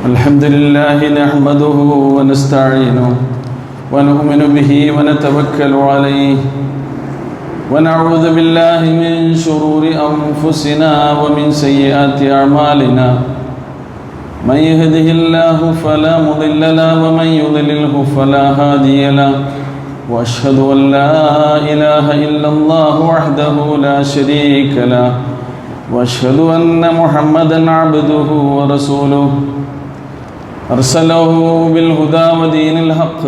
الحمد لله نحمده ونستعينه ونؤمن به ونتوكل عليه ونعوذ بالله من شرور أنفسنا ومن سيئات أعمالنا من يهده الله فلا مضل له ومن يضلله فلا هادي له وأشهد أن لا إله إلا الله وحده لا شريك له وأشهد أن محمدًا عبده ورسوله أرسله بالهدى ودين الحق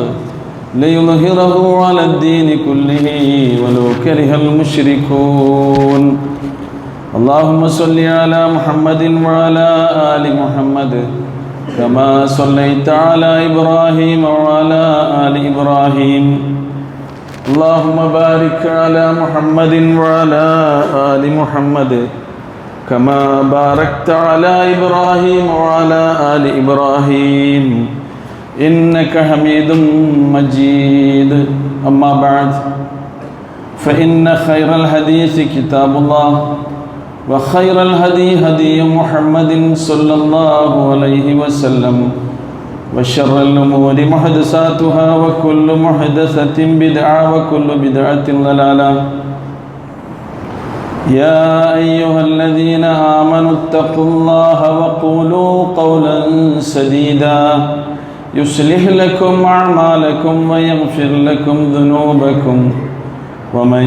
ليظهره على الدين كله ولو كره المشركون اللهم صل على محمد وعلى آل محمد كما صليت على إبراهيم وعلى آل إبراهيم اللهم بارك على محمد وعلى آل محمد كما باركت على إبراهيم وعلى آل إبراهيم إنك حميد مجيد أما بعد فإن خير الحديث كتاب الله وخير الهدي هدي محمد صلى الله عليه وسلم وشر الأمور محدثاتها وكل محدثة بدعة وكل بدعة ضلالة يا أيها الذين آمنوا اتقوا الله وقولوا قولا سديدا يصلح لكم أعمالكم ويغفر لكم ذنوبكم ومن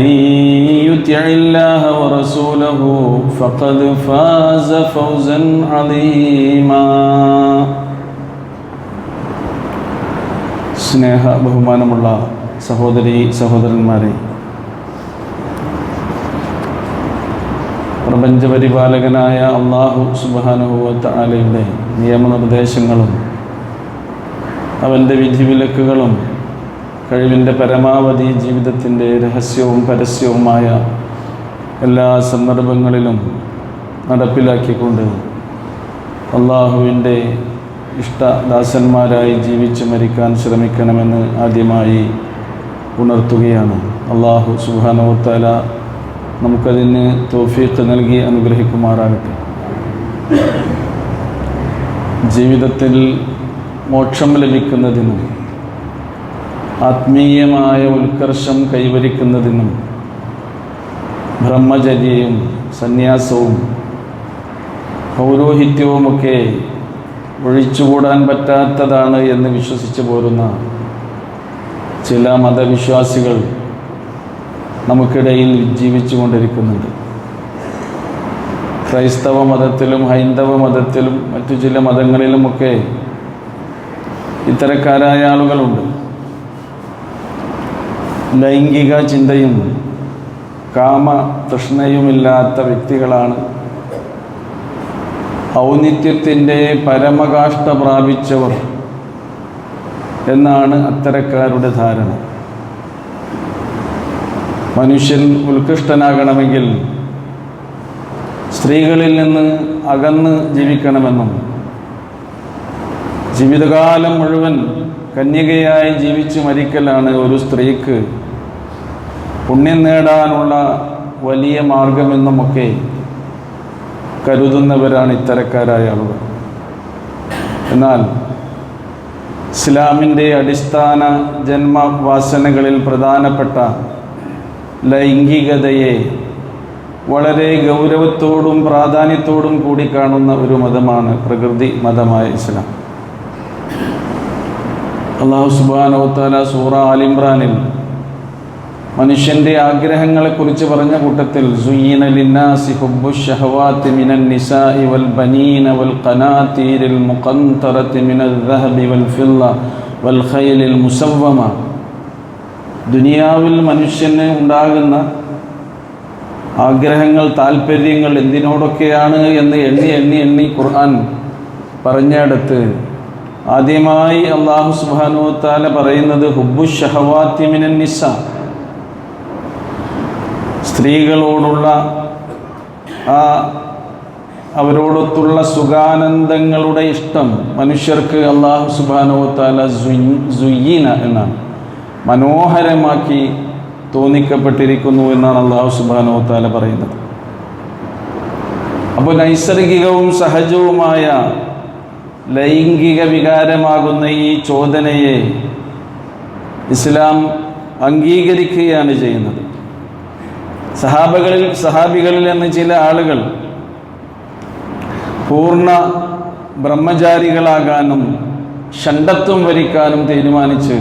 يطع الله ورسوله فقد فاز فوزا عظيما സ്നേഹ ബഹുമാനമുള്ള സഹോദരീ സഹോദരന്മാരെ, പ്രപഞ്ചപരിപാലകനായ അല്ലാഹു സുബ്ഹാനഹു വ തആലയുടെ നിയമനിർദ്ദേശങ്ങളും അവൻ്റെ വിധിവിലക്കുകളും കഴിവിൻ്റെ പരമാവധി ജീവിതത്തിൻ്റെ രഹസ്യവും പരസ്യവുമായ എല്ലാ സന്ദർഭങ്ങളിലും നടപ്പിലാക്കിക്കൊണ്ട് അല്ലാഹുവിൻ്റെ ഇഷ്ടദാസന്മാരായി ജീവിച്ച് മരിക്കാൻ ശ്രമിക്കണമെന്ന് ആദ്യമായി ഉണർത്തുകയാണ്. അല്ലാഹു സുബ്ഹാനഹു വ തആല നമുക്കതിന് തൗഫീഖ് നൽകി അനുഗ്രഹിക്കുമാറാകട്ടെ. ജീവിതത്തിൽ മോക്ഷം ലഭിക്കുന്നതിനും ആത്മീയമായ ഉത്കർഷം കൈവരിക്കുന്നതിനും ബ്രഹ്മചര്യയും സന്യാസവും പൗരോഹിത്യവുമൊക്കെ ഒഴിച്ചുകൂടാൻ പറ്റാത്തതാണ് എന്ന് വിശ്വസിച്ചു പോരുന്ന ചില മതവിശ്വാസികൾ നമുക്കിടയിൽ ജീവിച്ചു കൊണ്ടിരിക്കുന്നുണ്ട്. ക്രൈസ്തവ മതത്തിലും ഹൈന്ദവ മതത്തിലും മറ്റു ചില മതങ്ങളിലുമൊക്കെ ഇത്തരക്കാരായ ആളുകളുണ്ട്. ലൈംഗിക ചിന്തയും കാമ തൃഷ്ണയുമില്ലാത്ത വ്യക്തികളാണ്. ഔന്നിത്യത്തിൻ്റെ പരമകാഷ്ഠ പ്രാപിച്ചവർ എന്നാണ് അത്തരക്കാരുടെ ധാരണ. മനുഷ്യൻ ഉത്കൃഷ്ടനാകണമെങ്കിൽ സ്ത്രീകളിൽ നിന്ന് അകന്ന് ജീവിക്കണമെന്നും ജീവിതകാലം മുഴുവൻ കന്യകയായി ജീവിച്ച് മരിക്കലാണ് ഒരു സ്ത്രീക്ക് പുണ്യം നേടാനുള്ള വലിയ മാർഗമെന്നുമൊക്കെ കരുതുന്നവരാണ് ഇത്തരക്കാരായ ആളുകൾ. എന്നാൽ ഇസ്ലാമിൻ്റെ അടിസ്ഥാന ജന്മവാസനകളിൽ പ്രധാനപ്പെട്ട ലൈംഗികതയെ വളരെ ഗൗരവത്തോടും പ്രാധാന്യത്തോടും കൂടി കാണുന്ന ഒരു മതമാണ് പ്രകൃതി മതമായ ഇസ്ലാം. അല്ലാഹു സുബ്ഹാനഹു വ തആല സൂറ ആൽ ഇംറാനിൽ മനുഷ്യൻ്റെ ആഗ്രഹങ്ങളെക്കുറിച്ച് പറഞ്ഞ കൂട്ടത്തിൽ സുയ്യിന ലിന്നാസി ഹുബ്ബുശ് ശഹവാതി മിനൻ നിസാഇ വൽ ബനീന വൽ ഖനാതീരിൽ മുഖന്തറതി മിനൽ ദഹബി വൽ ഫിദ്ദ വൽ ഖൈലിൽ മുസവ്വമ, ദുനിയാവിൽ മനുഷ്യന് ഉണ്ടാകുന്ന ആഗ്രഹങ്ങൾ, താല്പര്യങ്ങൾ എന്തിനോടൊക്കെയാണ് എന്ന് എണ്ണി ഖുർആൻ പറഞ്ഞിടത്ത് ആദ്യമായി അല്ലാഹു സുബ്ഹാനഹു വ തആല പറയുന്നത് ഹുബ്ബുശ് ശഹവാതി മിനൻ നിസാ, സ്ത്രീകളോടുള്ള അവരോടൊത്തുള്ള സുഖാനന്ദങ്ങളുടെ ഇഷ്ടം മനുഷ്യർക്ക് അല്ലാഹു സുബ്ഹാനഹു വ തആല സുയ്യിന എന്നാണ്, മനോഹരമാക്കി തോന്നിക്കപ്പെട്ടിരിക്കുന്നു എന്നാണ് അല്ലാഹു സുബ്ഹാനഹു വ തആല പറയുന്നത്. അപ്പോൾ നൈസർഗികവും സഹജവുമായ ലൈംഗിക വികാരമാകുന്ന ഈ ചോദനയെ ഇസ്ലാം അംഗീകരിക്കുകയാണ് ചെയ്യുന്നത്. സഹാബികളിൽ നിന്ന് ചില ആളുകൾ പൂർണ്ണ ബ്രഹ്മചാരികളാകാനും ഷണ്ഡത്വം വരിക്കാനും തീരുമാനിച്ച്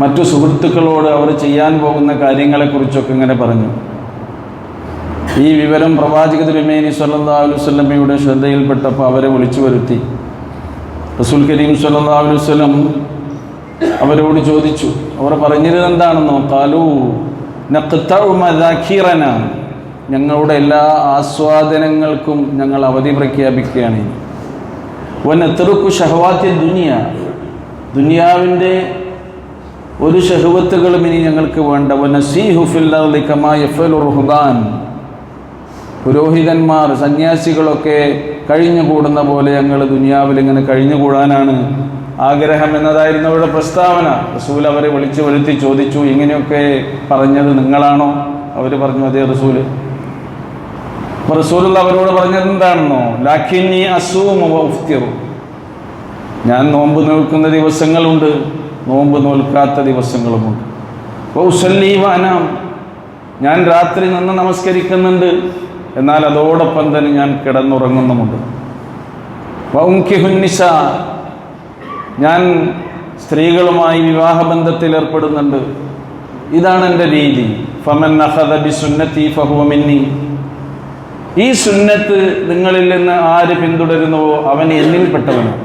മറ്റു സുഹൃത്തുക്കളോട് അവർ ചെയ്യാൻ പോകുന്ന കാര്യങ്ങളെക്കുറിച്ചൊക്കെ ഇങ്ങനെ പറഞ്ഞു. ഈ വിവരം പ്രവാചക തിരുമേനി സ്വല്ലല്ലാഹു അലൈഹി വസല്ലമയുടെ ശ്രദ്ധയിൽപ്പെട്ടപ്പോൾ അവരെ വിളിച്ചു വരുത്തി. റസൂൽ കരീം സ്വല്ലല്ലാഹു അലൈഹി വസല്ലം അവരോട് ചോദിച്ചു. അവർ പറഞ്ഞിരുന്നത് എന്താണെന്നോ? ഖാലൂ നഖ്തഉ മദാഖിറന, ഞങ്ങളുടെ എല്ലാ ആസ്വാദനങ്ങൾക്കും ഞങ്ങൾ അവധി പ്രഖ്യാപിക്കുകയാണ്. വനത്റുകു ശഹവാത്തി ദുനിയ, ദുനിയാവിൻ്റെ ഒരു ഷഹവത്തുകളും ഇനി ഞങ്ങൾക്ക് വേണ്ട. വനസീഹു ഫിൽ അർളി കമാ യഫ്അലു റുഹ്ബാൻ, പുരോഹിതന്മാർ സന്യാസികളൊക്കെ കഴിഞ്ഞുകൂടുന്ന പോലെ ഞങ്ങൾ ദുനിയാവിൽ ഇങ്ങനെ കഴിഞ്ഞുകൂടാനാണ് ആഗ്രഹം എന്നതായിരുന്നു അവരുടെ പ്രസ്താവന. റസൂൽ അവരെ വിളിച്ചു വരുത്തി ചോദിച്ചു, ഇങ്ങനെയൊക്കെ പറഞ്ഞത് നിങ്ങളാണോ? അവർ പറഞ്ഞു, അതേ റസൂല്. അപ്പോൾ റസൂലുള്ള അവരോട് പറഞ്ഞത് എന്താണെന്നോ? ലാക്കിന്നി അസൂമു വ ഉഫ്തിറു, ഞാൻ നോമ്പ് നോൽക്കുന്ന ദിവസങ്ങളുണ്ട്, നോമ്പ് നോൽക്കാത്ത ദിവസങ്ങളുമുണ്ട്. വഉസല്ലി വ അനാം, ഞാൻ രാത്രി നിന്ന് നമസ്കരിക്കുന്നുണ്ട്, എന്നാൽ അതോടൊപ്പം തന്നെ ഞാൻ കിടന്നുറങ്ങുന്നുമുണ്ട്. വഉൻകിഹുൻ നിസാ, ഞാൻ സ്ത്രീകളുമായി വിവാഹബന്ധത്തിൽ ഏർപ്പെടുന്നുണ്ട്. ഇതാണ് എൻ്റെ രീതി. ഫമൻ അഖദ ബിസുന്നതി ഫഹുവ മിന്നി, ഈ സുന്നത്ത് നിങ്ങളിൽ നിന്ന് ആര് പിന്തുടരുന്നുവോ അവൻ എന്നിൽപ്പെട്ടവനാണ്.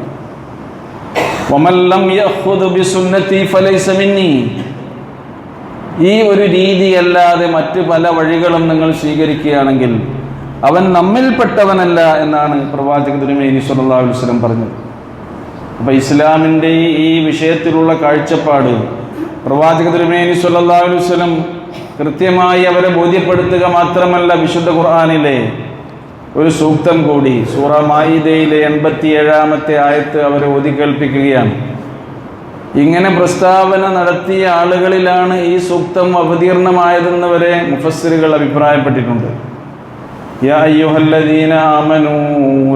വമൻ ലം യഖുദ് ബിസുന്നതി ഫലൈസ മിന്നി, ഈ ഒരു രീതിയല്ലാതെ മറ്റ് പല വഴികളും നിങ്ങൾ സ്വീകരിക്കുകയാണെങ്കിൽ അവൻ നമ്മിൽപ്പെട്ടവനല്ല എന്നാണ് പ്രവാചക തിരുമേനി സ്വല്ലല്ലാഹു അലൈഹി വസല്ലം പറഞ്ഞത്. അപ്പോൾ ഇസ്ലാമിൻ്റെ ഈ വിഷയത്തിലുള്ള കാഴ്ചപ്പാട് പ്രവാചക തിരുമേനി സ്വല്ലല്ലാഹു അലൈഹി വസല്ലം കൃത്യമായി അവരെ ബോധ്യപ്പെടുത്തുക മാത്രമല്ല, വിശുദ്ധ ഖുർആനിലെ ഒരു സൂക്തം കൂടി സൂറ മാഇദയിലെ 87-ാമത്തെ ആയത്ത് അവരെ ഓതി കേൾപ്പിക്കുകയാണ്. ഇങ്ങനെ പ്രസ്താവന നടത്തിയ ആളുകളിലാണ് ഈ സൂക്തം അവതീർണമായതെന്ന് വരെ മുഫസ്സിറുകൾ അഭിപ്രായപ്പെട്ടിട്ടുണ്ട്. യാ അയ്യുഹല്ലദീന ആമനൂ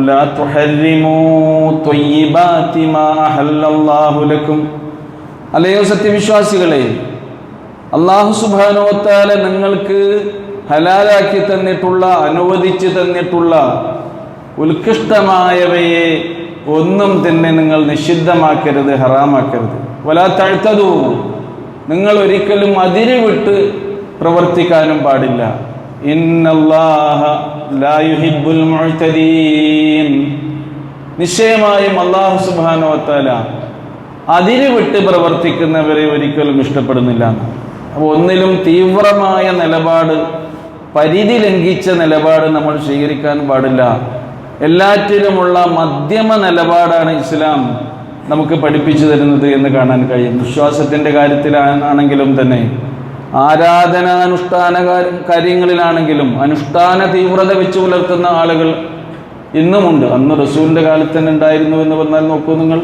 ലാ തുഹർരിമൂ ത്വയ്യിബാതി മാ അഹല്ലല്ലാഹു ലക്കും, അല്ലയോ സത്യവിശ്വാസികളെ, അല്ലാഹു സുബ്ഹാനഹു വ തആല നിങ്ങൾക്ക് ഹലാലാക്കി തന്നിട്ടുള്ള, അനുവദിച്ചു തന്നിട്ടുള്ള ഉത്കൃഷ്ടമായവയെ ഒന്നും തന്നെ നിങ്ങൾ നിഷിദ്ധമാക്കരുത്, ഹറാമാക്കരുത്. വലാ തഅ്തദൂ, നിങ്ങൾ ഒരിക്കലും അതിര് വിട്ട് പ്രവർത്തിക്കാനും പാടില്ല. ഇന്നല്ലാഹ ലാ യുഹിബ്ബുൽ മുഅ്തദീൻ, നിശ്ചയമായും അല്ലാഹു സുബ്ഹാനഹു വ തആല അതിര് വിട്ട് പ്രവർത്തിക്കുന്നവരെ ഒരിക്കലും ഇഷ്ടപ്പെടുന്നില്ല. അപ്പോൾ ഒന്നിലും തീവ്രമായ നിലപാട്, പരിധി ലംഘിച്ച നിലപാട് നമ്മൾ സ്വീകരിക്കാൻ പാടില്ല. എല്ലാറ്റിലുമുള്ള മധ്യമ നിലപാടാണ് ഇസ്ലാം നമുക്ക് പഠിപ്പിച്ചു തരുന്നത് എന്ന് കാണാൻ കഴിയും. വിശ്വാസത്തിൻ്റെ കാര്യത്തിലാണെങ്കിലും തന്നെ, ആരാധനാനുഷ്ഠാന കാര്യങ്ങളിലാണെങ്കിലും അനുഷ്ഠാന തീവ്രത വെച്ച് പുലർത്തുന്ന ആളുകൾ ഇന്നുമുണ്ട്. അന്ന് റസൂലിൻ്റെ കാലത്ത് തന്നെ ഉണ്ടായിരുന്നു എന്ന് പറഞ്ഞാൽ നോക്കൂ നിങ്ങൾ.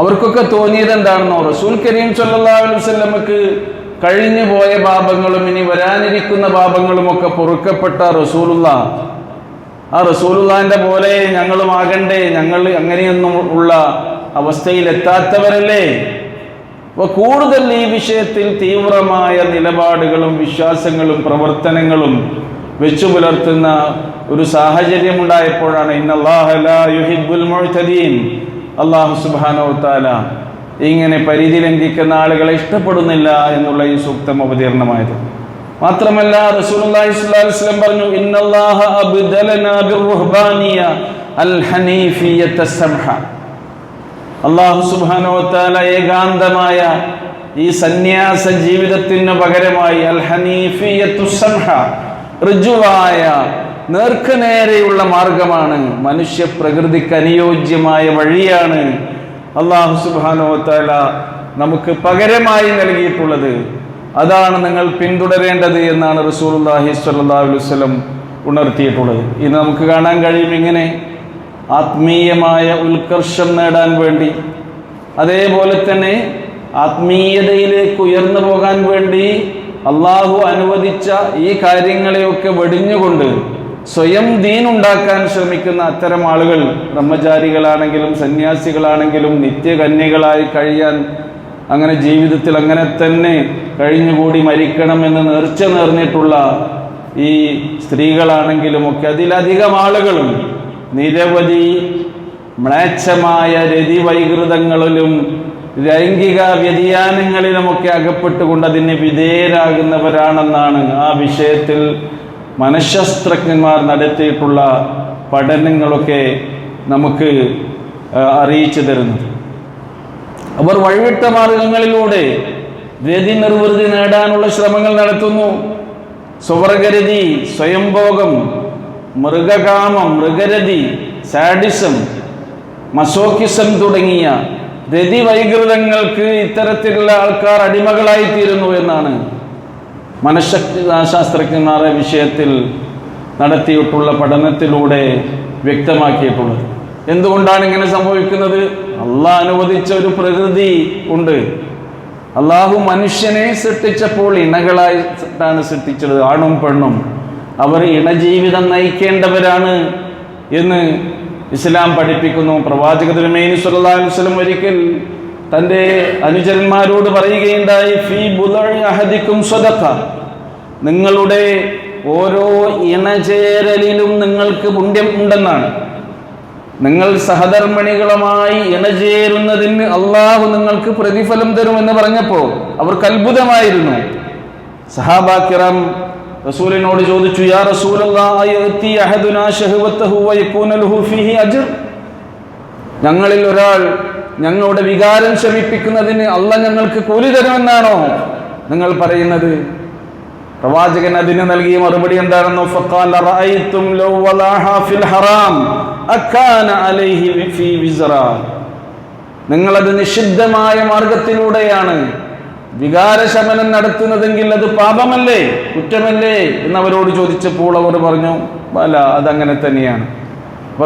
അവർക്കൊക്കെ തോന്നിയത് എന്താണെന്നോ? റസൂൽ കരീം സ്വല്ലല്ലാഹു അലൈഹി വസല്ലമക്ക് കഴിഞ്ഞു പോയ പാപങ്ങളും ഇനി വരാനിരിക്കുന്ന പാപങ്ങളുമൊക്കെ പൊറുക്കപ്പെട്ട റസൂലുള്ള, ആ റസൂലുള്ളാഹിന്റെ പോലെ ഞങ്ങളും ആകണ്ടേ, ഞങ്ങൾ അങ്ങനെയൊന്നും ഉള്ള അവസ്ഥയിൽ എത്താത്തവരല്ലേ? അപ്പോൾ കൂടുതൽ ഈ വിഷയത്തിൽ തീവ്രമായ നിലപാടുകളും വിശ്വാസങ്ങളും പ്രവർത്തനങ്ങളും വെച്ചു പുലർത്തുന്ന ഒരു സാഹചര്യം ഉണ്ടായപ്പോഴാണ് ഇന്നല്ലാഹ ലാ യുഹിബ്ബുൽ മുഅ്തദീൻ, അല്ലാഹു സുബ്ഹാനഹു വ തആല ഇങ്ങനെ പരിധി ലംഘിക്കുന്ന ആളുകളെ ഇഷ്ടപ്പെടുന്നില്ല എന്നുള്ള ഈ സൂക്തം അവതീർണമായത്. മാത്രമല്ല റസൂലുള്ളാഹി സ്വല്ലല്ലാഹു അലൈഹി വസല്ലം പറഞ്ഞു, ഇന്നല്ലാഹ അബ്ദലനാ ബിർറുഹ്ബാനിയ അൽ ഹനീഫിയ്യത സംഹ, അല്ലാഹു സുബ്ഹാനഹു വ തആല ഏകാന്തമായ ഈ സന്യാസ ജീവിതത്തിന് പകരമായി അൽ ഹനീഫിയ്യതു സംഹ, ഋജുവായ നേർക്കുനേരെയുള്ള മാർഗമാണ്, മനുഷ്യ പ്രകൃതിക്ക് അനുയോജ്യമായ വഴിയാണ് അല്ലാഹു സുബ്ഹാനഹു വ തആല നമുക്ക് പകരമായി നൽകിയിട്ടുള്ളത്. അതാണ് നിങ്ങൾ പിന്തുടരേണ്ടത് എന്നാണ് റസൂലുള്ളാഹി സ്വല്ലല്ലാഹു അലൈഹി വസല്ലം ഉണർത്തിയിട്ടുള്ളത്. ഇത് നമുക്ക് കാണാൻ കഴിയും. ഇങ്ങനെ ആത്മീയമായ ഉത്കർഷം നേടാൻ വേണ്ടി, അതേപോലെ തന്നെ ആത്മീയതയിലേക്ക് ഉയർന്നു പോകാൻ വേണ്ടി അള്ളാഹു അനുവദിച്ച ഈ കാര്യങ്ങളെയൊക്കെ വെടിഞ്ഞുകൊണ്ട് സ്വയം ദീനുണ്ടാക്കാൻ ശ്രമിക്കുന്ന അത്തരം ആളുകൾ, ബ്രഹ്മചാരികളാണെങ്കിലും സന്യാസികളാണെങ്കിലും നിത്യകന്യകളായി കഴിയാൻ, അങ്ങനെ ജീവിതത്തിൽ അങ്ങനെ തന്നെ കഴിഞ്ഞുകൂടി മരിക്കണം എന്ന് നേർച്ച നേർന്നിട്ടുള്ള ഈ സ്ത്രീകളാണെങ്കിലും ഒക്കെ അതിലധികം ആളുകളും നിരവധി മ്ലേച്ഛമായ രതിവൈകൃതങ്ങളിലും ലൈംഗിക വ്യതിയാനങ്ങളിലുമൊക്കെ അകപ്പെട്ടുകൊണ്ട് അതിന് വിധേയരാകുന്നവരാണെന്നാണ് ആ വിഷയത്തിൽ മനഃശാസ്ത്രജ്ഞന്മാർ നടത്തിയിട്ടുള്ള പഠനങ്ങളൊക്കെ നമുക്ക് അറിയിച്ചു തരുന്നത്. അവർ വഴിവിട്ട മാർഗങ്ങളിലൂടെ രതി നിർവൃതി നേടാനുള്ള ശ്രമങ്ങൾ നടത്തുന്നു. സ്വവർഗരതി, സ്വയംഭോഗം, മൃഗകാമം, മൃഗരതി, സാഡിസം, മസോക്കിസം തുടങ്ങിയ രതിവൈകൃതങ്ങൾക്ക് ഇത്തരത്തിലുള്ള ആൾക്കാർ അടിമകളായിത്തീരുന്നു എന്നാണ് മനഃശാസ്ത്രജ്ഞന്മാരുടെ വിഷയത്തിൽ നടത്തിയിട്ടുള്ള പഠനത്തിലൂടെ വ്യക്തമാക്കിയിട്ടുള്ളത്. എന്തുകൊണ്ടാണ് ഇങ്ങനെ സംഭവിക്കുന്നത്? അള്ളാഹ് അനുവദിച്ച ഒരു പ്രകൃതി ഉണ്ട്. അള്ളാഹു മനുഷ്യനെ സൃഷ്ടിച്ചപ്പോൾ ഇണകളായിട്ടാണ് സൃഷ്ടിച്ചത്, ആണും പെണ്ണും. അവർ ഇണജീവിതം നയിക്കേണ്ടവരാണ് എന്ന് ഇസ്ലാം പഠിപ്പിക്കുന്നു. പ്രവാചക തിരുമേനി സ്വല്ലല്ലാഹു അലൈഹി വസല്ലം ഒരിക്കൽ തൻ്റെ അനുചരന്മാരോട് പറയുകയുണ്ടായി, ഫീ ബുദഇ അഹദിക്കും സദഖ, നിങ്ങളുടെ ഓരോ ഇണചേരലിലും നിങ്ങൾക്ക് പുണ്യം ഉണ്ടെന്നാണ്. നിങ്ങൾ സഹധർമ്മിണികളുമായി ഇണചേരുന്നതിന് അള്ളാഹു നിങ്ങൾക്ക് പ്രതിഫലം തരുമെന്ന് പറഞ്ഞപ്പോൾ അവർക്ക് അത്ഭുതമായിരുന്നു. സഹാബാക്കിറാം റസൂലിനോട് ചോദിച്ചു, യാ റസൂലല്ലാഹി യഅതി അഹദുനാ ശഹവതഹു വയകൂന ലഹു ഫീഹി അജ്ർ, ഞങ്ങളിൽ ഒരാൾ ഞങ്ങളുടെ വികാരം ശമിപ്പിക്കുന്നതിന് അള്ളാഹ് ഞങ്ങൾക്ക് കൂലി തരുമെന്നാണോ നിങ്ങൾ പറയുന്നത്? പ്രവാചകൻ അതിന് നൽകിയ മറുപടി എന്താണെന്നോ, ഫഖാല റഅയ്തും ലൗ വലാഹാ ഫിൽ ഹറാം അകാന അലൈഹി ഫീ വിസ്റ, നിങ്ങളത് നിഷിദ്ധമായ മാർഗത്തിലൂടെയാണ് വികാരശമനം നടത്തുന്നതെങ്കിൽ അത് പാപമല്ലേ, കുറ്റമല്ലേ എന്നവരോട് ചോദിച്ചപ്പോൾ അവർ പറഞ്ഞു, അല്ല, അതങ്ങനെ തന്നെയാണ്.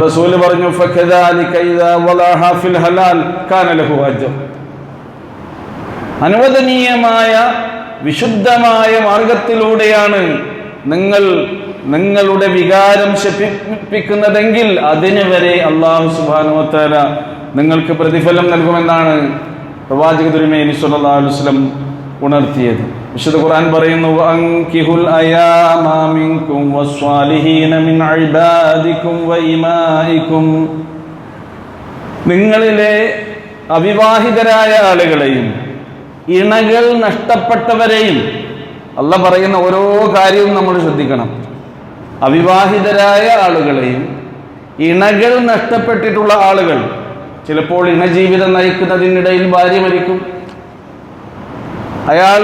റസൂല് പറഞ്ഞു, ഫകദാലിക ഇദാ വലാഹാ ഫിൽ ഹലാൽ കാന ലഹു അജ്ർ, അനുവദനീയമായ വിശുദ്ധമായ മാർഗത്തിലൂടെയാണ് നിങ്ങൾ നിങ്ങളുടെ വികാരം ശമിപ്പിക്കുന്നതെങ്കിൽ അതിന് വരെ അല്ലാഹു സുബ്ഹാനഹു വ തആല നിങ്ങൾക്ക് പ്രതിഫലം നൽകുമെന്നാണ് പ്രവാചക തിരുമേനി സ്വല്ലല്ലാഹു അലൈഹി വസല്ലം ഉണർത്തിയത്. വിശുദ്ധ ഖുർആൻ പറയുന്നു, അൻകിഹുൽ അയാമ മിൻകും വസ്വാലിഹീന മിൻ ഇബാദികും വഇമാഇകും, നിങ്ങളിലെ അവിവാഹിതരായ ആളുകളെയും ഇണകൾ നഷ്ടപ്പെട്ടവരെയും, അല്ലാഹ് പറയുന്ന ഓരോ കാര്യവും നമ്മൾ ശ്രദ്ധിക്കണം. അവിവാഹിതരായ ആളുകളെയും ഇണകൾ നഷ്ടപ്പെട്ടിട്ടുള്ള ആളുകൾ, ചിലപ്പോൾ ഇണജീവിതം നയിക്കുന്നതിനിടയിൽ ഭാര്യ മരിക്കും, അയാൾ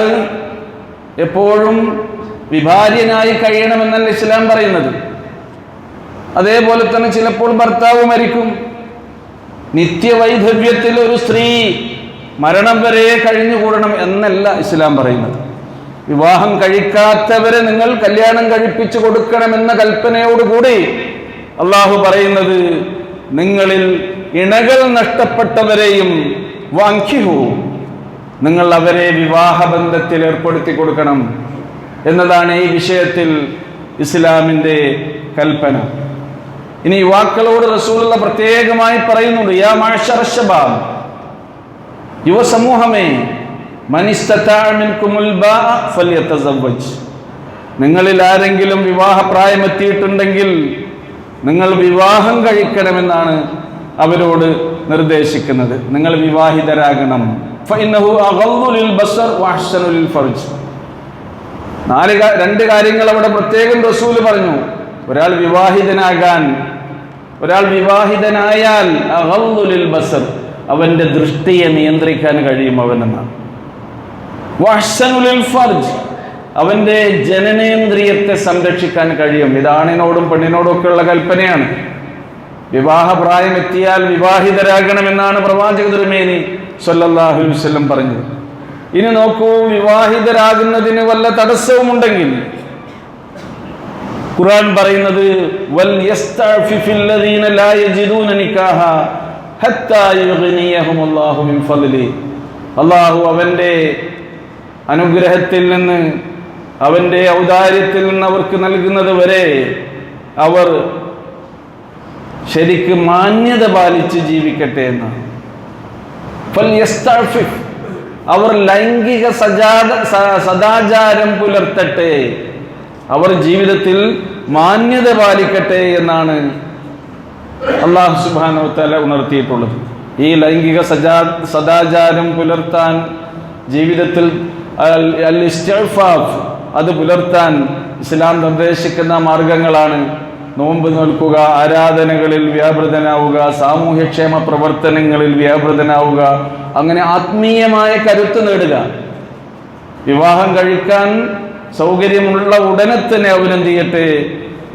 എപ്പോഴും വിഭാര്യനായി കഴിയണമെന്നല്ല ഇസ്ലാം പറയുന്നത്. അതേപോലെ തന്നെ ചിലപ്പോൾ ഭർത്താവ് മരിക്കും. നിത്യവൈധവ്യത്തിൽ ഒരു സ്ത്രീ മരണം വരെ കഴിഞ്ഞുകൂടണം എന്നല്ല ഇസ്ലാം പറയുന്നത്. വിവാഹം കഴിക്കാത്തവരെ നിങ്ങൾ കല്യാണം കഴിപ്പിച്ചു കൊടുക്കണമെന്ന കൽപ്പനയോടുകൂടി അള്ളാഹു പറയുന്നത്, നിങ്ങളിൽ ഇണകൾ നഷ്ടപ്പെട്ടവരെയും വാങ്കിഹു, നിങ്ങൾ അവരെ വിവാഹബന്ധത്തിൽ ഏർപ്പെടുത്തി കൊടുക്കണം എന്നതാണ് ഈ വിഷയത്തിൽ ഇസ്ലാമിൻ്റെ കൽപ്പന. ഇനി യുവാക്കളോട് റസൂലുള്ള പ്രത്യേകമായി പറയുന്നുണ്ട്, യാ മഅ്ശറ ശബാബ്, യുവസമൂഹമേ, മൻ ഇസ്തതാഅ മിൻകുമുൽ ബാഅ ഫല്യതസവ്വജ്, നിങ്ങളിൽ ആരെങ്കിലും വിവാഹപ്രായമെത്തിയിട്ടുണ്ടെങ്കിൽ നിങ്ങൾ വിവാഹം കഴിക്കണമെന്നാണ് അവരോട് നിർദ്ദേശിക്കുന്നത്. നിങ്ങൾ വിവാഹിതരാകണം. ഫഇന്നഹു അഗദ്ദു ലിൽ ബസർ വഅഹ്സനു ലിൽ ഫർജ്. രണ്ട് കാര്യങ്ങൾ അവിടെ പ്രത്യേകം റസൂൽ പറഞ്ഞു. ഒരാൾ വിവാഹിതനായാൽ അഗദ്ദു ലിൽ ബസർ, അവന്റെ ദൃഷ്ടിയെ നിയന്ത്രിക്കാൻ കഴിയും അവനെന്നാണ്. വഅഹ്സനു ലിൽ ഫർജ്, അവന്റെ ജനനേന്ദ്രിയത്തെ സംരക്ഷിക്കാൻ കഴിയും. ഇത് ആണിനോടും പെണ്ണിനോടും ഒക്കെയുള്ള കൽപ്പനയാണ്. വിവാഹപ്രായം എത്തിയാൽ വിവാഹിതരാകണമെന്നാണ് പ്രവാചക തിരുമേനി സ്വല്ലല്ലാഹു അലൈഹി വസല്ലം പറഞ്ഞത്. ഇനി നോക്കൂ, വിവാഹിതരാകുന്നതിന് വല്ല തടസ്സവുമുണ്ടെങ്കിൽ ഖുർആൻ പറയുന്നത്, വൽ യസ്തഅഫിഫിൽ ലദീന ലാ യജിദൂന നികാഹ ഹത്താ യുഗ്നിയഹുമുല്ലാഹു മിൻ ഫദ്ലി, അല്ലാഹു അവന്റെ അനുഗ്രഹത്തിൽ നിന്ന്, അവന്റെ ഔദാര്യത്തിൽ നിന്ന് അവർക്ക് നൽകുന്നത് വരെ അവർ ശരിക്ക് മാന്യത പാലിച്ച് ജീവിക്കട്ടെ എന്നാണ്. അവർ ലൈംഗിക സദാചാരം പുലർത്തട്ടെ, അവർ ജീവിതത്തിൽ മാന്യത പാലിക്കട്ടെ എന്നാണ് അല്ലാഹു സുബ്ഹാനഹു വ തആല ഉണർത്തിയിട്ടുള്ളത്. ഈ ലൈംഗിക സദാചാരം പുലർത്താൻ, ജീവിതത്തിൽ അൽ-ഇസ്തിഅഫാഫ് അത് പുലർത്താൻ ഇസ്ലാം നിർദ്ദേശിക്കുന്ന മാർഗങ്ങളാണ് നോമ്പ് നോൽക്കുക, ആരാധനകളിൽ വ്യാപൃതനാവുക, സാമൂഹ്യക്ഷേമ പ്രവർത്തനങ്ങളിൽ വ്യാപൃതനാവുക, അങ്ങനെ ആത്മീയമായ കരുത്ത് നേടുക. വിവാഹം കഴിക്കാൻ സൗകര്യമുള്ള ഉടനെ തന്നെ അവനെന്ത് ചെയ്യട്ടെ,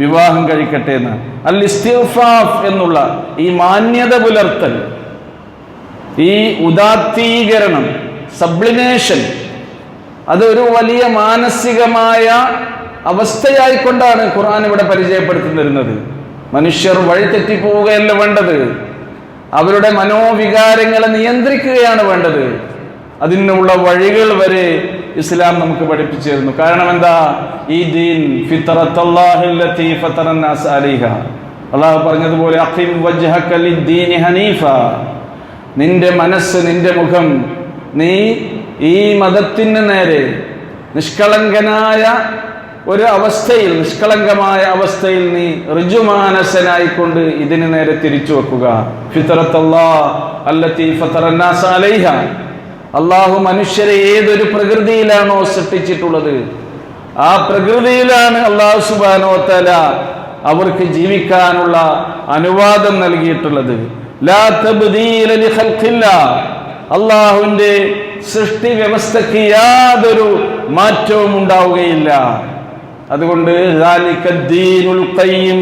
വിവാഹം കഴിക്കട്ടെ എന്ന്. അൽ ഇസ്തിഗ്ഫാഫ് എന്നുള്ള ഈ മാന്യത പുലർത്തൽ, ഈ ഉദാത്തീകരണം, സബ്ലിമേഷൻ, അതൊരു വലിയ മാനസികമായ അവസ്ഥയായിക്കൊണ്ടാണ് ഖുർആൻ ഇവിടെ പരിചയപ്പെടുത്തുന്നിരുന്നത്. മനുഷ്യർ വഴിതെറ്റിപ്പോവുകയല്ല വേണ്ടത്, അവരുടെ മനോവികാരങ്ങളെ നിയന്ത്രിക്കുകയാണ് വേണ്ടത്. അതിനുള്ള വഴികൾ വരെ ഇസ്ലാം നമുക്ക് പഠിപ്പിച്ചു തരുന്നു. കാരണം എന്താ? ഈ ദീൻ ഫിത്രത്തല്ലാഹില്ലതി ഫതറന്നാസ് അലൈഹ, അല്ലാഹു പറഞ്ഞതുപോലെ അഖിം വജ്ഹക ലിദ്ദീനി ഹനീഫ, നിന്റെ മനസ്സ്, നിന്റെ മുഖം നീ ഈ മതത്തിന് നേരെ നിഷ്കളങ്കനായ ഒരു അവസ്ഥയിൽ, നിഷ്കളങ്കമായ അവസ്ഥയിൽ നീ ഋജുമാനസനായിക്കൊണ്ട് ഇതിന് നേരെ തിരിച്ചു വെക്കുക. ഫിത്രത്തല്ലാഹ് അല്ലതി ഫതറന്നാസ് അലൈഹ, അള്ളാഹു മനുഷ്യരെ ഏതൊരു പ്രകൃതിയിലാണോ സൃഷ്ടിച്ചിട്ടുള്ളത്, ആ പ്രകൃതിയിലാണ് അല്ലാഹു സുബ്ഹാനഹു വ തആല അവർക്ക് ജീവിക്കാനുള്ള അനുവാദം നൽകിയിട്ടുള്ളത്. ലാ തബ്ദീല ലിഖൽഖില്ലാഹ്, അള്ളാഹുവിന്റെ സൃഷ്ടി വ്യവസ്ഥയ്ക്ക് യാതൊരു മാറ്റവും ഉണ്ടാവുകയില്ല. അതുകൊണ്ട് ദാലികദ്ദീനുൽ ഖയ്യിം,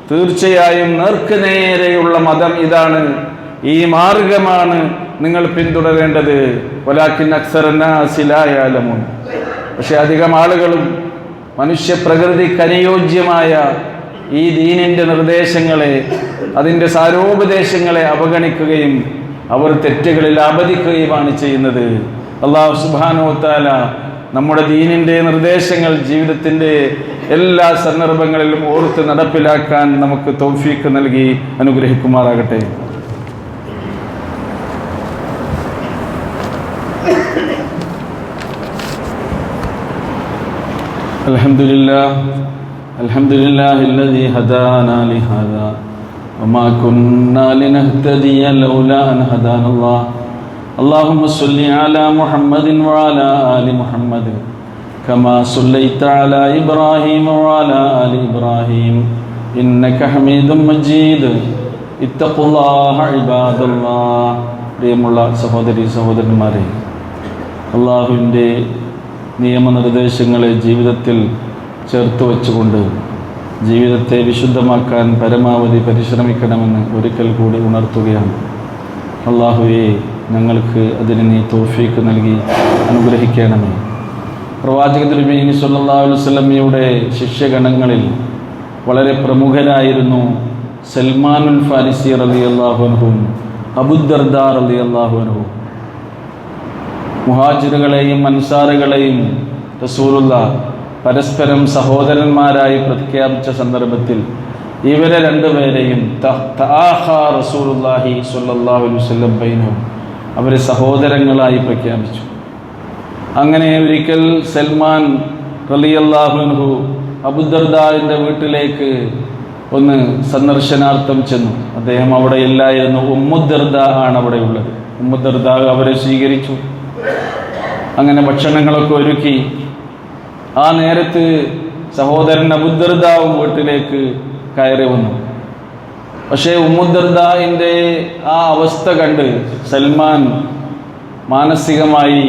തീർച്ചയായും നേർക്ക് നേരെയുള്ള മതം ഇതാണ്, ഈ മാർഗമാണ് നിങ്ങൾ പിന്തുടരേണ്ടത്. വലാകിൻ അക്സറന്നാസി ലാ യഅലമൂൻ, പക്ഷെ അധികം ആളുകളും മനുഷ്യ പ്രകൃതിക്ക് അനുയോജ്യമായ ഈ ദീനിന്റെ നിർദ്ദേശങ്ങളെ, അതിൻ്റെ സാരോപദേശങ്ങളെ അവഗണിക്കുകയും അവർ തെറ്റുകളിൽ അബദിക്കുകയുമാണ് ചെയ്യുന്നത്. അല്ലാഹു സുബ്ഹാനഹു വ തആല നമ്മുടെ ദീനിന്റെ നിർദ്ദേശങ്ങൾ ജീവിതത്തിന്റെ എല്ലാ സന്ദർഭങ്ങളിലും ഓർത്ത് നടപ്പിലാക്കാൻ നമുക്ക് തൗഫീഖ് നൽകി അനുഗ്രഹിക്കുമാറാകട്ടെ. അൽഹംദുലില്ലാഹില്ലദീ ഹദാനാ ലിഹാദാ വമാ കുന്നാ ലിനഹ്തദിയ ലൗലാ അൻ ഹദാനല്ലാഹ്. اللهم صل على محمد وعلى آل محمد كما صليت على إبراهيم وعلى آل إبراهيم إنك حميد مجيد. اتقوا الله عباد الله. പ്രിയമുള്ള സഹോദരി സഹോദരന്മാരെ, അള്ളാഹുവിൻ്റെ നിയമനിർദ്ദേശങ്ങളെ ജീവിതത്തിൽ ചേർത്ത് വച്ചുകൊണ്ട് ജീവിതത്തെ വിശുദ്ധമാക്കാൻ പരമാവധി പരിശ്രമിക്കണമെന്ന് ഒരിക്കൽ കൂടി ഉണർത്തുകയാണ്. അള്ളാഹുവേ, ഞങ്ങൾക്ക് അതിന് നീ തൗഫീഖ് നൽകി അനുഗ്രഹിക്കണമേ. പ്രവാചകൻ തിരുമേനി സ്വല്ലല്ലാഹു അലൈഹി വസല്ലമയുടെ ശിഷ്യഗണങ്ങളിൽ വളരെ പ്രമുഖരായിരുന്നു സൽമാനുൽ ഫാരിസി റളിയല്ലാഹു അൻഹും അബൂദർദ റളിയല്ലാഹു അൻഹും. മുഹാജിറുകളെയും അൻസാറുകളെയും റസൂലുള്ളാഹ് പരസ്പരം സഹോദരന്മാരായി പ്രഖ്യാപിച്ച സന്ദർഭത്തിൽ ഇവരെ രണ്ടുപേരെയും തആഖാ റസൂലുള്ളാഹി സ്വല്ലല്ലാഹു അലൈഹി വസല്ലം ബൈനഹും, അവരെ സഹോദരങ്ങളായി പ്രഖ്യാപിച്ചു. അങ്ങനെ ഒരിക്കൽ സൽമാൻ റളിയല്ലാഹു അൻഹു അബൂദർദാവിൻ്റെ വീട്ടിലേക്ക് ഒന്ന് സന്ദർശനാർത്ഥം ചെന്നു. അദ്ദേഹം അവിടെ ഇല്ലായിരുന്നു. ഉമ്മുദ്ദർദ ആണ് അവിടെ ഉള്ളത്. ഉമ്മുദ്ദർദ അവരെ സ്വീകരിച്ചു. അങ്ങനെ ഭക്ഷണങ്ങളൊക്കെ ഒരുക്കി. ആ നേരത്ത് സഹോദരൻ അബൂദർദാവും വീട്ടിലേക്ക് കയറി വന്നു. പക്ഷേ ഉമ്മുദ്ദർദാവിൻ്റെ ആ അവസ്ഥ കണ്ട് സൽമാൻ മാനസികമായി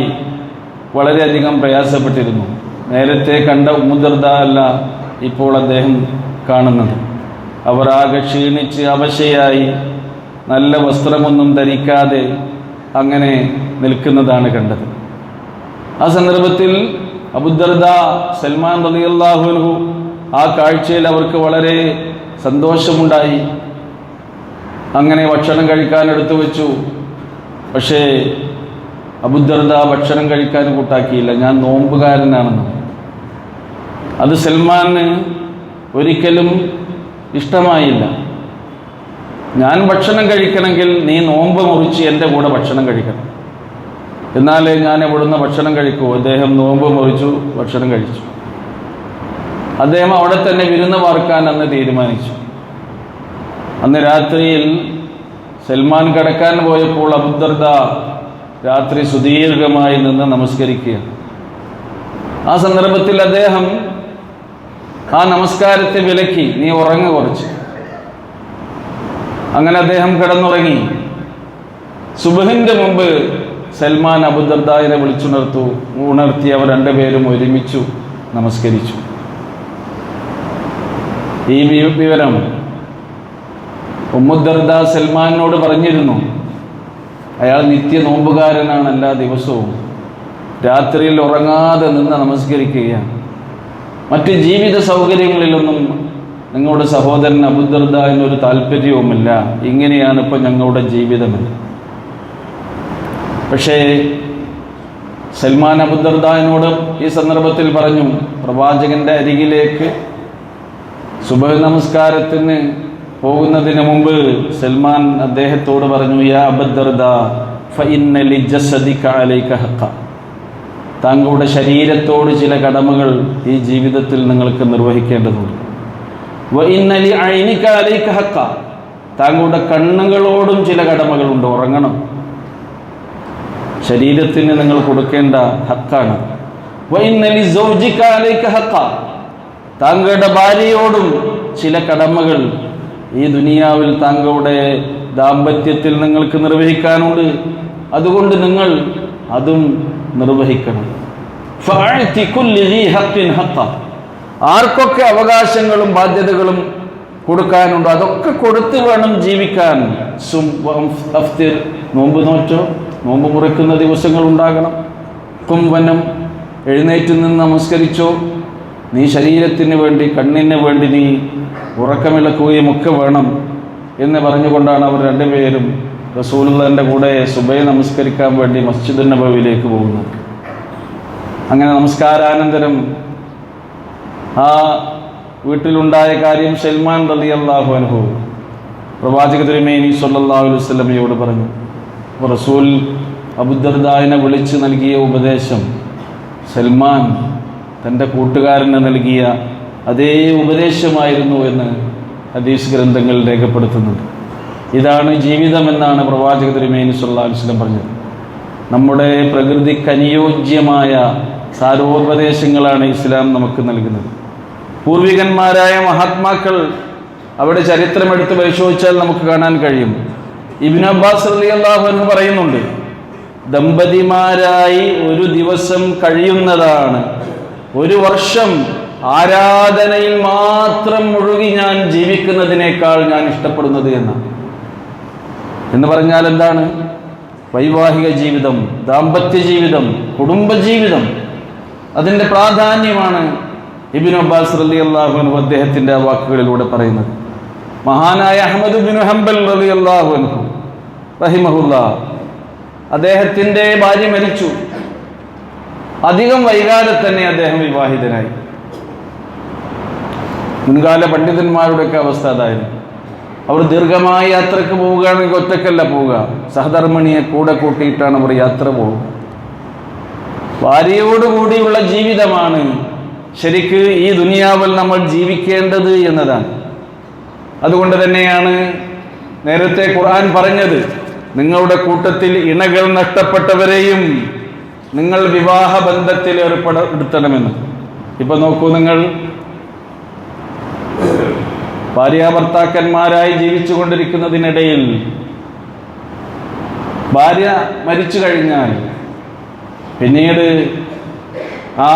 വളരെയധികം പ്രയാസപ്പെട്ടിരുന്നു. നേരത്തെ കണ്ട ഉമ്മുദ്ദർദ അല്ല ഇപ്പോൾ അദ്ദേഹം കാണുന്നത്. അവർ ആകെ ക്ഷീണിച്ച് അവശയായി നല്ല വസ്ത്രമൊന്നും ധരിക്കാതെ അങ്ങനെ നിൽക്കുന്നതാണ് കണ്ടത്. ആ സന്ദർഭത്തിൽ അബൂദർദ സൽമാൻ റളിയല്ലാഹു അൻഹു ആ കാഴ്ചയിൽ അവർക്ക് വളരെ സന്തോഷമുണ്ടായി. അങ്ങനെ ഭക്ഷണം കഴിക്കാൻ എടുത്തു വെച്ചു. പക്ഷേ അബൂദർദ ഭക്ഷണം കഴിക്കാൻ കൂട്ടാക്കിയില്ല. ഞാൻ നോമ്പുകാരനാണെന്ന്. അത് സൽമാന് ഒരിക്കലും ഇഷ്ടമായില്ല. ഞാൻ ഭക്ഷണം കഴിക്കണമെങ്കിൽ നീ നോമ്പ് മുറിച്ച് എൻ്റെ കൂടെ ഭക്ഷണം കഴിക്കണം, എന്നാലേ ഞാൻ ഇവിടുന്ന് ഭക്ഷണം കഴിക്കൂ. അദ്ദേഹം നോമ്പ് മുറിച്ചു, ഭക്ഷണം കഴിച്ചു. അദ്ദേഹം അവിടെ തന്നെ വിരുന്ന് പാർക്കാൻ അന്ന് തീരുമാനിച്ചു. അന്ന് രാത്രിയിൽ സൽമാൻ കിടക്കാൻ പോയപ്പോൾ അബൂദർദ രാത്രി സുദീർഘമായി നിന്ന് നമസ്കരിക്കുക. ആ സന്ദർഭത്തിൽ അദ്ദേഹം ആ നമസ്കാരത്തെ വിലക്കി, നീ ഉറങ്ങ് കുറച്ച്. അങ്ങനെ അദ്ദേഹം കിടന്നുറങ്ങി. സുബ്ഹിന്റെ മുമ്പ് സൽമാൻ അബൂദർദയെ ഉണർത്തി അവർ രണ്ടുപേരും ഒരുമിച്ചു നമസ്കരിച്ചു. ഈ വിവരം ഉമ്മുദ്ദർദ സൽമാനോട് പറഞ്ഞിരുന്നു. അയാൾ നിത്യ നോമ്പുകാരനാണ്, എല്ലാ ദിവസവും രാത്രിയിൽ ഉറങ്ങാതെ നിന്ന് നമസ്കരിക്കുകയാണ്. മറ്റ് ജീവിത സൗകര്യങ്ങളിലൊന്നും നിങ്ങളുടെ സഹോദരൻ അബൂദർദാവിനൊരു താല്പര്യവുമില്ല. ഇങ്ങനെയാണ് ഇപ്പം ഞങ്ങളുടെ ജീവിതമെന്ന്. പക്ഷേ സൽമാൻ അബൂദർദാവിനോട് ഈ സന്ദർഭത്തിൽ പറഞ്ഞു, പ്രവാചകന്റെ അരികിലേക്ക് സുബ്ഹ് നമസ്കാരത്തിന് പോകുന്നതിന് മുമ്പ് സൽമാൻ അദ്ദേഹത്തോട് പറഞ്ഞു, യാ അബൂദർദ ഫഇന്ന ലിജസദിക അലൈക ഹഖ, താങ്കളുടെ ശരീരത്തോട് ചില കടമകൾ ഈ ജീവിതത്തിൽ നിങ്ങൾക്ക് നിർവഹിക്കേണ്ടതുണ്ട്. വഇന്ന ലിഐനിക അലൈക ഹഖ, താങ്കളുടെ കണ്ണുകളോടും ചില കടമകളുണ്ട്, ഉറങ്ങണം. ശരീരത്തിന് നിങ്ങൾ കൊടുക്കേണ്ട ഹക്കാണ്. വഇന്ന ലിസൗജിക അലൈക ഹഖ, താങ്കളുടെ ഭാര്യയോടും ചില കടമകൾ ഈ ദുനിയാവിൽ താങ്കളുടെ ദാമ്പത്യത്തിൽ നിങ്ങൾക്ക് നിർവഹിക്കാനുണ്ട്. അതുകൊണ്ട് നിങ്ങൾ അതും നിർവഹിക്കണം. ഫഅതി കുല്ലി ദീ ഹഖ്ഖിൻ ഹഖ്ഖ, ആർക്കൊക്കെ അവകാശങ്ങളും ബാധ്യതകളും കൊടുക്കാനുണ്ടോ അതൊക്കെ കൊടുത്ത് വേണം ജീവിക്കാൻ. അഫ്തിർ, നോമ്പ് നോറ്റോ, നോമ്പ് മുറിക്കുന്ന ദിവസങ്ങൾ ഉണ്ടാകണം. കുംവനം, എഴുന്നേറ്റ് നിന്ന് നമസ്കരിച്ചോ, നീ ശരീരത്തിന് വേണ്ടി കണ്ണിന് വേണ്ടി നീ ഉറക്കമിളക്കുകയും ഒക്കെ വേണം എന്ന് പറഞ്ഞുകൊണ്ടാണ് അവർ രണ്ടുപേരും റസൂലുള്ളാഹിന്റെ കൂടെ സുബഹി നമസ്കരിക്കാൻ വേണ്ടി മസ്ജിദുൻ നബവിയിലേക്ക് പോകുന്നത്. അങ്ങനെ നമസ്കാരാനന്തരം ആ വീട്ടിലുണ്ടായ കാര്യം സൽമാൻ റളിയല്ലാഹു അൻഹു പ്രവാചക തിരുമേനി സ്വല്ലല്ലാഹു അലൈഹി വസല്ലമയോട് പറഞ്ഞു. റസൂൽ അബൂദർദാനെ വിളിച്ച് നൽകിയ ഉപദേശം സൽമാൻ തൻ്റെ കൂട്ടുകാരന് നൽകിയ അതേ ഉപദേശമായിരുന്നു എന്ന് ഹദീസ് ഗ്രന്ഥങ്ങൾ രേഖപ്പെടുത്തുന്നുണ്ട്. ഇതാണ് ജീവിതമെന്നാണ് പ്രവാചക തിരുമേനി സ്വല്ലല്ലാഹു അലൈഹി വസല്ലം പറഞ്ഞത്. നമ്മുടെ പ്രകൃതിക്കനുയോജ്യമായ സാരോപദേശങ്ങളാണ് ഇസ്ലാം നമുക്ക് നൽകുന്നത്. പൂർവികന്മാരായ മഹാത്മാക്കൾ അവിടെ ചരിത്രമെടുത്ത് പരിശോധിച്ചാൽ നമുക്ക് കാണാൻ കഴിയും. ഇബ്നു അബ്ബാസ് റളിയല്ലാഹു അൻഹു പറയുന്നുണ്ട്, ദമ്പതിമാരായി ഒരു ദിവസം കഴിയുന്നതാണ് ഒരു വർഷം ആരാധനയിൽ മാത്രം മുഴുകി ഞാൻ ജീവിക്കുന്നതിനേക്കാൾ ഞാൻ ഇഷ്ടപ്പെടുന്നത് എന്ന് പറഞ്ഞാൽ എന്താണ്? വൈവാഹിക ജീവിതം, ദാമ്പത്യ ജീവിതം, കുടുംബജീവിതം, അതിൻ്റെ പ്രാധാന്യമാണ് ഇബ്നു അബ്ബാസ് റളിയല്ലാഹു അൻഹു അദ്ദേഹത്തിൻ്റെ ആ വാക്കുകളിലൂടെ പറയുന്നത്. മഹാനായ അഹ്മദ് ഇബ്നു ഹംബൽ റളിയല്ലാഹു അൻഹു റഹിമഹുല്ലാഹ്, അദ്ദേഹത്തിൻ്റെ ഭാര്യ മരിച്ചു. അധികം വൈകാതെ തന്നെ അദ്ദേഹം വിവാഹിതനായി. മുൻകാല പണ്ഡിതന്മാരുടെയൊക്കെ അവസ്ഥ അതായിരുന്നു. അവർ ദീർഘമായ യാത്രക്ക് പോവുകയാണെങ്കിൽ ഒറ്റക്കല്ല പോവുക, സഹധർമ്മിണിയെ കൂടെ കൂട്ടിയിട്ടാണ് അവർ യാത്ര പോവുക. ഭാര്യയോടുകൂടിയുള്ള ജീവിതമാണ് ശരിക്ക് ഈ ദുനിയാവിൽ നമ്മൾ ജീവിക്കേണ്ടത് എന്നതാണ്. അതുകൊണ്ട് തന്നെയാണ് നേരത്തെ ഖുർആൻ പറഞ്ഞത്, നിങ്ങളുടെ കൂട്ടത്തിൽ ഇണകൾ നഷ്ടപ്പെട്ടവരെയും നിങ്ങൾ വിവാഹ ബന്ധത്തിൽ ഏർപ്പെടുത്തണമെന്ന്. ഇപ്പൊ നോക്കൂ, നിങ്ങൾ ഭാര്യാഭർത്താക്കന്മാരായി ജീവിച്ചു കൊണ്ടിരിക്കുന്നതിനിടയിൽ ഭാര്യ മരിച്ചു കഴിഞ്ഞാൽ പിന്നീട് ആ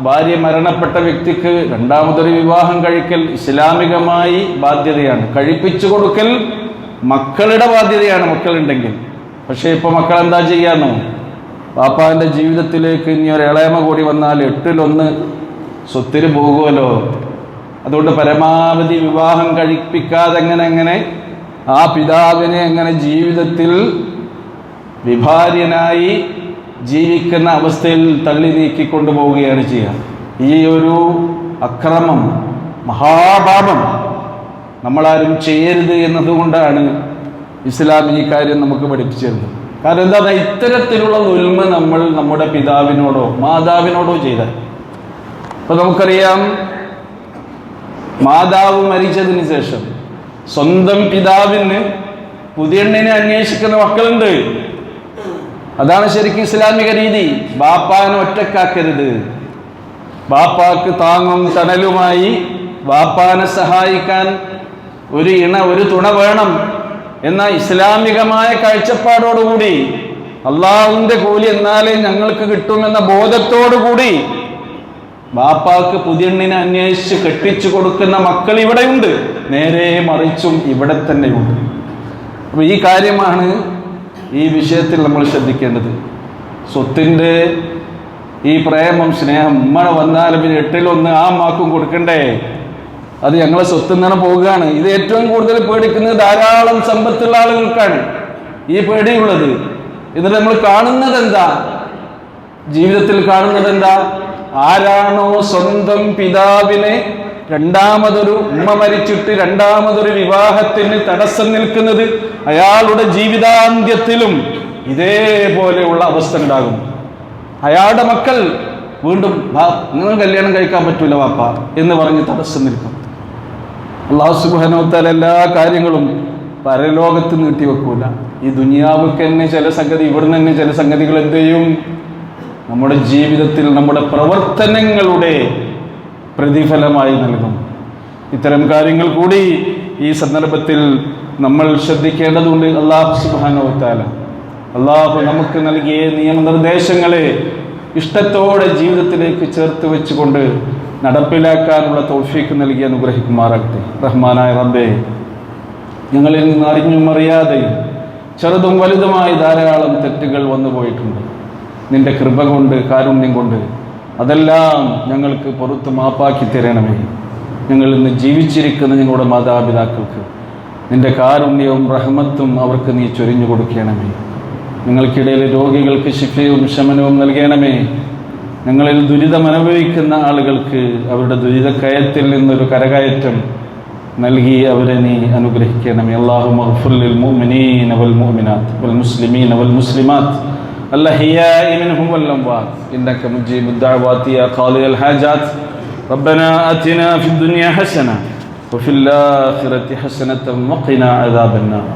ഭാര്യ മരണപ്പെട്ട വ്യക്തിക്ക് രണ്ടാമതൊരു വിവാഹം കഴിക്കൽ ഇസ്ലാമികമായി ബാധ്യതയാണ്. കഴിപ്പിച്ചു കൊടുക്കൽ മക്കളുടെ ബാധ്യതയാണ്, മക്കളുണ്ടെങ്കിൽ. പക്ഷേ ഇപ്പോൾ മക്കൾ എന്താ ചെയ്യാന്നോ? പാപ്പാൻ്റെ ജീവിതത്തിലേക്ക് ഇനി ഒരു ഇളയമ കൂടി വന്നാൽ 8/1 സ്വത്തിന് പോകുമല്ലോ. അതുകൊണ്ട് പരമാവധി വിവാഹം കഴിപ്പിക്കാതെ എങ്ങനെ ആ പിതാവിനെ എങ്ങനെ ജീവിതത്തിൽ വിഭാര്യനായി ജീവിക്കുന്ന അവസ്ഥയിൽ തള്ളി നീക്കിക്കൊണ്ടു പോവുകയാണ് ചെയ്യുക. ഈ ഒരു അക്രമം മഹാപാപം നമ്മളാരും ചെയ്യരുത് എന്നതുകൊണ്ടാണ് ഇസ്ലാം ഈ കാര്യം നമുക്ക് പഠിപ്പിച്ചു തരുന്നത്. കാരണം എന്താ, ഇത്തരത്തിലുള്ള ദുൽമ നമ്മൾ നമ്മുടെ പിതാവിനോടോ മാതാവിനോടോ ചെയ്താൽ, ഇപ്പൊ നമുക്കറിയാം, മാതാവ് മരിച്ചതിന് ശേഷം സ്വന്തം പിതാവിന് പുതിയെണ്ണിനെ അന്വേഷിക്കുന്ന മക്കളുണ്ട്. അതാണ് ശരിക്കും ഇസ്ലാമിക രീതി. ബാപ്പാനെ ഒറ്റക്കാക്കരുത്. ബാപ്പാക്ക് താങ്ങും തണലുമായി ബാപ്പാനെ സഹായിക്കാൻ ഒരു തുണ വേണം എന്ന ഇസ്ലാമികമായ കാഴ്ചപ്പാടോടുകൂടി, അള്ളാഹുവിന്റെ കൂലി എന്നാലേ ഞങ്ങൾക്ക് കിട്ടുമെന്ന ബോധത്തോടുകൂടി ബാപ്പാക്ക് പുതിയെണ്ണിനെ അന്വേഷിച്ച് കെട്ടിച്ചു കൊടുക്കുന്ന മക്കൾ ഇവിടെയുണ്ട്. നേരെ മറിച്ചും ഇവിടെ തന്നെയുണ്ട്. അപ്പൊ ഈ കാര്യമാണ് ഈ വിഷയത്തിൽ നമ്മൾ ശ്രദ്ധിക്കേണ്ടത്. സ്വത്തിൻ്റെ ഈ പ്രേമം, സ്നേഹം, ഉമ്മ വന്നാലും പിന്നെ 8-1 ആ മാക്കും കൊടുക്കണ്ടേ, അത് ഞങ്ങളെ സ്വത്തിൽ നിന്നാണ് പോവുകയാണ്. ഇത് ഏറ്റവും കൂടുതൽ പേടിക്കുന്നത് ധാരാളം സമ്പത്തുള്ള ആളുകൾക്കാണ് ഈ പേടിയുള്ളത്. എന്നിട്ട് നമ്മൾ കാണുന്നത് എന്താ, ജീവിതത്തിൽ കാണുന്നത് എന്താ, ആരാണോ സ്വന്തം പിതാവിനെ ഉമ്മ മരിച്ചിട്ട് രണ്ടാമതൊരു വിവാഹത്തിന് തടസ്സം നിൽക്കുന്നത്, അയാളുടെ ജീവിതാന്ത്യത്തിലും ഇതേപോലെയുള്ള അവസ്ഥ ഉണ്ടാകും. അയാളുടെ മക്കൾ വീണ്ടും നിങ്ങൾ കല്യാണം കഴിക്കാൻ പറ്റൂല വാപ്പ എന്ന് പറഞ്ഞ് തടസ്സം നിൽക്കും. അല്ലാഹു സുബ്ഹാനഹു വ തആല എല്ലാ കാര്യങ്ങളും പരലോകത്ത് നീട്ടിവെക്കൂല. ഈ ദുനിയാവുക്ക് തന്നെ ചില സംഗതി, ഇവിടുന്ന് തന്നെ ചില സംഗതികൾ എന്ത് ചെയ്യും, നമ്മുടെ ജീവിതത്തിൽ നമ്മുടെ പ്രവർത്തനങ്ങളുടെ പ്രതിഫലമായി നൽകും. ഇത്തരം കാര്യങ്ങൾ കൂടി ഈ സന്ദർഭത്തിൽ നമ്മൾ ശ്രദ്ധിക്കേണ്ടതുണ്ട്. അല്ലാഹു സുബ്ഹാനഹു വ തആല നമുക്ക് നൽകിയ നിയമനിർദ്ദേശങ്ങളെ ഇഷ്ടത്തോടെ ജീവിതത്തിലേക്ക് ചേർത്ത് വെച്ചുകൊണ്ട് നടപ്പിലാക്കാനുള്ള തൗഫീഖ് നൽകി അനുഗ്രഹിക്കുമാറാകട്ടെ. റഹ്മാനായ റബ്ബേ, ഞങ്ങളിൽ നിന്ന് അറിഞ്ഞും അറിയാതെയും ചെറുതും വലുതുമായി ധാരാളം തെറ്റുകൾ വന്നു പോയിട്ടുണ്ട്. നിന്റെ കൃപ കൊണ്ട്, കാരുണ്യം കൊണ്ട് അതെല്ലാം ഞങ്ങൾക്ക് പുറത്ത് മാപ്പാക്കി തരണമേ. ഞങ്ങൾ ഇന്ന് ജീവിച്ചിരിക്കുന്ന ഞങ്ങളുടെ മാതാപിതാക്കൾക്ക് നിന്റെ കാരുണ്യവും റഹ്മത്തും അവർക്ക് നീ ചൊരിഞ്ഞു കൊടുക്കണമേ. ഞങ്ങൾക്കിടയിൽ രോഗികൾക്ക് ശിഫയും ശമനവും നൽകണമേ. ഞങ്ങളിൽ ദുരിതം അനുഭവിക്കുന്ന ആളുകൾക്ക് അവരുടെ ദുരിതക്കയത്തിൽ നിന്നൊരു കരകയറ്റം നൽകി അവരെ നീ അനുഗ്രഹിക്കണമേ. അല്ലാഹുമ്മ ഗ്ഫിർ ലിൽ മുഅ്മിനീന വൽ മുഅ്മിനാത്ത് വൽ മുസ്ലിമീന വൽ മുസ്ലിമാത്ത് الأحياء منهم والأموات إنك مجيب الدعوات يا قاضي الحاجات. ربنا آتنا في الدنيا حسنة وفي الآخرة حسنة وقنا عذاب النار.